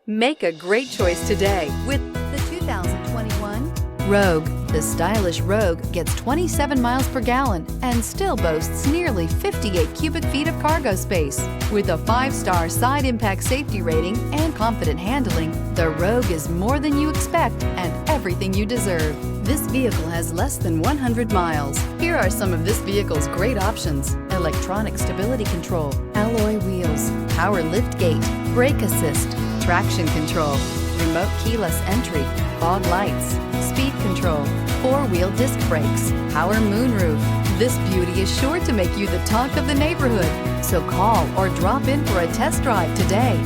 Make a great choice today with the 2021 Rogue. The stylish Rogue gets 27 miles per gallon and still boasts nearly 58 cubic feet of cargo space. With a 5-star side impact safety rating and confident handling, the Rogue is more than you expect and everything you deserve. This vehicle has less than 100 miles. Here are some of this vehicle's great options: electronic stability control, alloy wheels, power lift gate, brake assist, traction control, remote keyless entry, fog lights, speed control, 4-wheel disc brakes, power moonroof. This beauty is sure to make you the talk of the neighborhood. So call or drop in for a test drive today.